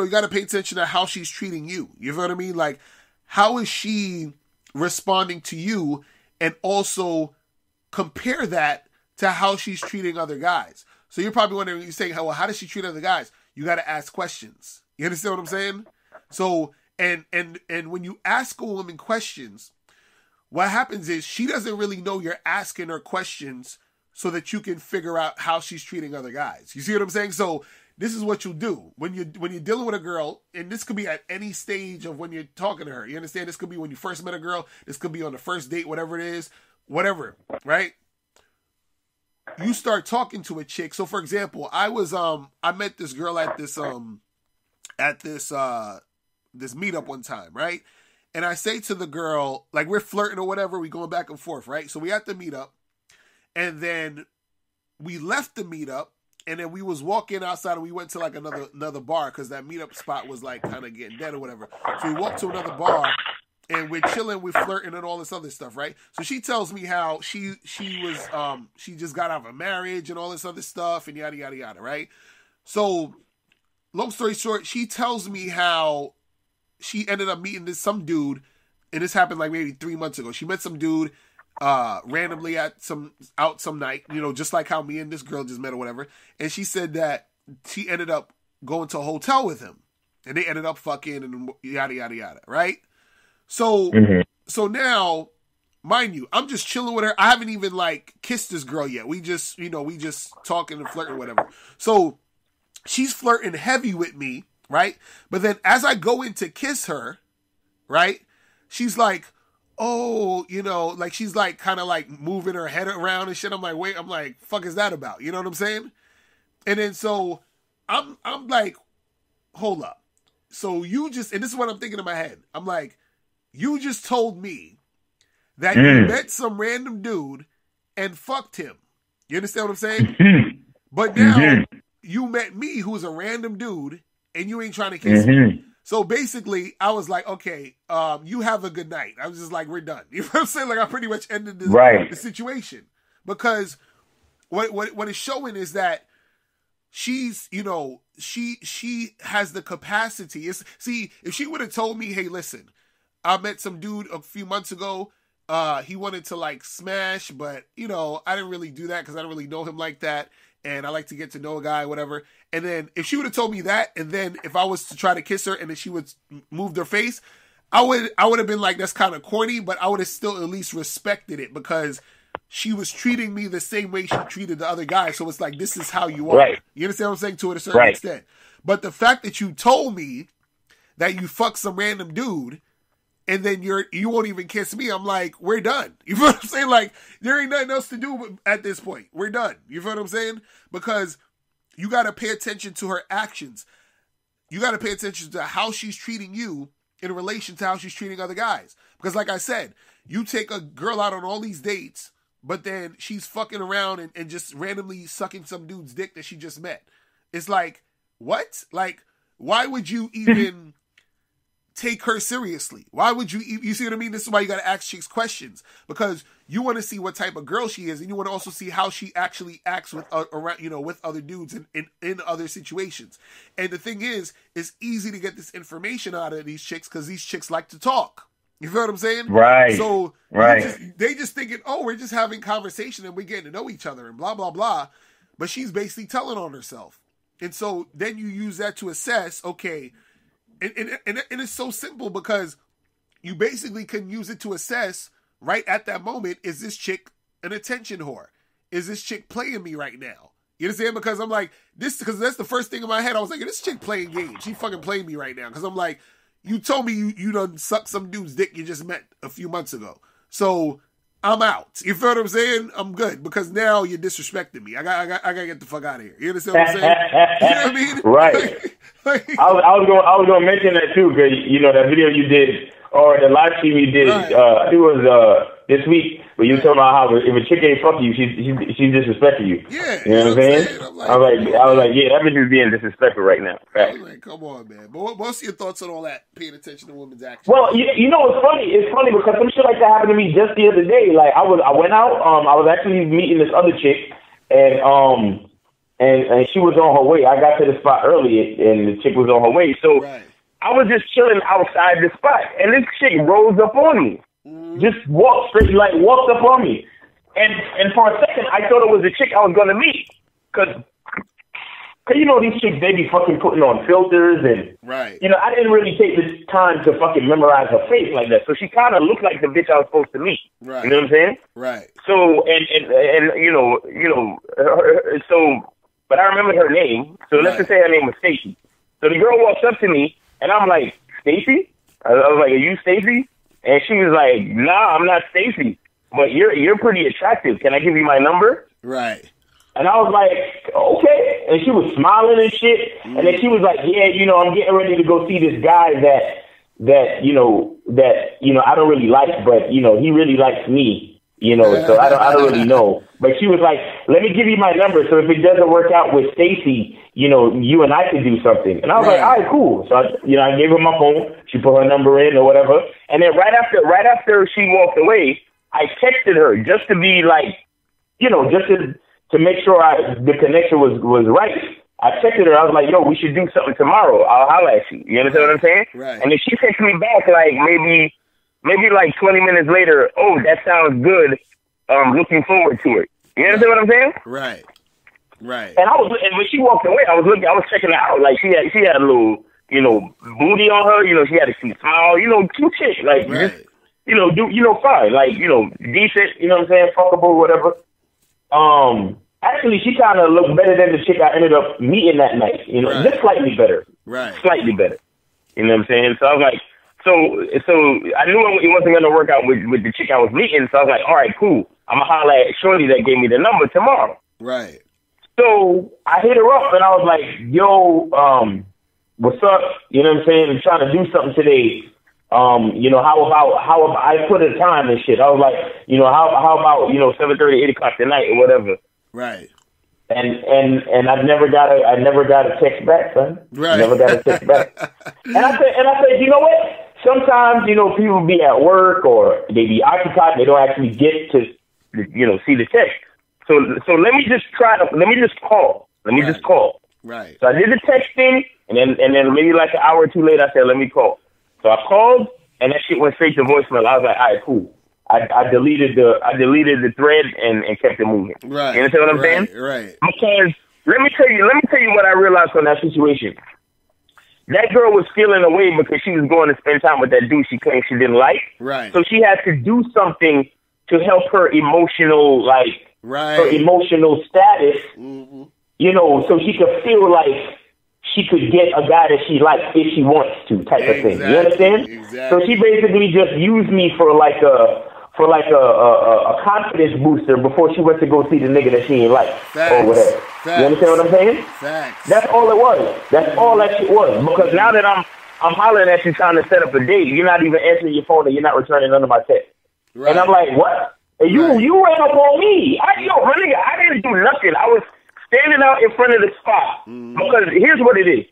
you got to pay attention to how she's treating you. You know what I mean? Like, how is she responding to you? And also compare that to how she's treating other guys. So you're probably wondering, you're saying, well, how does she treat other guys? You got to ask questions. You understand what I'm saying? So, and when you ask a woman questions, what happens is she doesn't really know you're asking her questions so that you can figure out how she's treating other guys. You see what I'm saying? So this is what you do when you're dealing with a girl, and this could be at any stage of when you're talking to her. You understand? This could be when you first met a girl. This could be on the first date, whatever it is, whatever, right? You start talking to a chick. So for example, I met this girl at this meetup one time, right? And I say to the girl, like, we're flirting or whatever, we going back and forth, right? So we at the meetup, and then we left the meetup, and then we was walking outside, and we went to like another bar because that meetup spot was like kind of getting dead or whatever. So we walked to another bar, and we're chilling, we're flirting, and all this other stuff, right? So she tells me how she just got out of a marriage and all this other stuff, and yada yada yada, right? So long story short, she tells me how she ended up meeting some dude, and this happened like maybe 3 months ago. She met some dude randomly out some night, just like how me and this girl just met or whatever. And she said that she ended up going to a hotel with him, and they ended up fucking and yada yada yada, right? So so now, mind you, I'm just chilling with her. I haven't even like kissed this girl yet. We just talking and flirting or whatever. So she's flirting heavy with me, right? But then as I go in to kiss her, right, she's like, oh, like she's like kind of like moving her head around and shit. I'm like, wait, fuck is that about? You know what I'm saying? And then so I'm like, hold up. So you just, and this is what I'm thinking in my head. I'm like, you just told me that you met some random dude and fucked him. You understand what I'm saying? But now you met me, who's a random dude, and you ain't trying to kiss me. So basically, I was like, okay, you have a good night. I was just like, we're done. You know what I'm saying? Like, I pretty much ended the situation. Because what it's showing is that she's, she has the capacity. See, if she would have told me, hey, listen, I met some dude a few months ago. He wanted to like smash, but I didn't really do that because I don't really know him like that. And I like to get to know a guy, whatever. And then if she would have told me that, and then if I was to try to kiss her and then she would move her face, I would have been like, that's kind of corny, but I would have still at least respected it because she was treating me the same way she treated the other guy. So it's like, this is how you are. Right. You understand what I'm saying? To a certain extent. But the fact that you told me that you fucked some random dude, and then you won't even kiss me, I'm like, we're done. You feel what I'm saying? Like, there ain't nothing else to do at this point. We're done. You feel what I'm saying? Because you got to pay attention to her actions. You got to pay attention to how she's treating you in relation to how she's treating other guys. Because like I said, you take a girl out on all these dates, but then she's fucking around and just randomly sucking some dude's dick that she just met. It's like, what? Like, why would you even take her seriously? Why would you see what I mean? This is why you got to ask chicks questions, because you want to see what type of girl she is, and you want to also see how she actually acts with around, with other dudes in other situations. And the thing is, it's easy to get this information out of these chicks because these chicks like to talk. You feel what I'm saying? Right. So they just thinking, oh, we're just having conversation and we're getting to know each other and blah blah blah. But she's basically telling on herself, and so then you use that to assess, okay. And it's so simple because you basically can use it to assess right at that moment, is this chick an attention whore? Is this chick playing me right now? You understand? Because I'm like, because that's the first thing in my head. I was like, this chick playing games. She fucking playing me right now. Because I'm like, you told me you done sucked some dude's dick you just met a few months ago. So I'm out. You feel what I'm saying? I'm good because now you're disrespecting me. I gotta get the fuck out of here. You understand what I'm saying? You know what I mean? Right. I was gonna mention that too, because that video you did or the live stream you did. Right. I think it was this week, but you were talking about how if a chick ain't fuck you, she's disrespecting you. Yeah, you know what I'm saying? I was like, yeah, that bitch is being disrespectful right now. Right. I was like, come on, man. But what's your thoughts on all that? Paying attention to women's actions. Well, you know what's funny? It's funny because some shit like that happened to me just the other day. Like I went out. I was actually meeting this other chick, and and she was on her way. I got to the spot early, and the chick was on her way. So I was just chilling outside the spot, and this chick rose up on me. Just walked up on me. And for a second, I thought it was the chick I was going to meet. Because you know, these chicks, they be fucking putting on filters. And, you know, I didn't really take the time to fucking memorize her face like that. So she kind of looked like the bitch I was supposed to meet. You know what I'm saying? So, and you know, but I remembered her name. So let's just say her name was Stacy. So the girl walks up to me, and I'm like, Stacy? I was like, are you Stacy? And she was like, nah, I'm not Stacy, but you're pretty attractive. Can I give you my number? And I was like, okay. And she was smiling and shit. And then she was like, yeah, you know, I'm getting ready to go see this guy that you know, I don't really like, but, you know, he really likes me, you know, so I don't really know. But she was like, let me give you my number. So if it doesn't work out with Stacy, you know, you and I could do something. And I was like, all right, cool. So, I gave her my phone. She put her number in or whatever. And then right after she walked away, I texted her just to be like, you know, just to make sure the connection was right. I texted her. I was like, yo, we should do something tomorrow. I'll holler at you. You understand what I'm saying? And then she texted me back like maybe like 20 minutes later, oh, that sounds good. Looking forward to it. You understand what I'm saying? And when she walked away, I was checking her out. Like she had a little, you know, booty on her. You know, she had a cute smile. You know, cute chick. Like, just, you know, fine. Like, you know, decent. You know what I'm saying? Fuckable, whatever. Actually, she kind of looked better than the chick I ended up meeting that night. You know, just slightly better. Slightly better. You know what I'm saying? So I was like, so I knew it wasn't going to work out with the chick I was meeting. So I was like, all right, cool. I'm going to holler at Shorty that gave me the number tomorrow. So I hit her up and I was like, yo, what's up? You know what I'm saying? I'm trying to do something today. You know, how about I put in time and shit. I was like, you know, how about, you know, 7:30, 8 o'clock tonight or whatever. And I never got a text back, son. Never got a text back. And I said, you know what? Sometimes, you know, people be at work or they be occupied. They don't actually get to, you know, see the text. So let me just call. So I did the texting, and then maybe like an hour or two later, I said, let me call. So I called, and that shit went straight to voicemail. I was like, all right, cool. I deleted the thread and kept it moving. You understand what I'm saying? Because let me tell you what I realized from that situation. That girl was feeling away because she was going to spend time with that dude she claimed she didn't like. So she had to do something to help her emotional, her emotional status, you know, so she could feel like she could get a guy that she likes if she wants to, type of thing. You understand? So she basically just used me for a confidence booster before she went to go see the nigga that she ain't like or whatever. You understand what I'm saying? That's all it was. That's all that shit was. Because now that I'm hollering at you trying to set up a date, you're not even answering your phone and you're not returning none of my texts. And I'm like, what? You ran up on me. I didn't do nothing. I was standing out in front of the spot. Because here's what it is.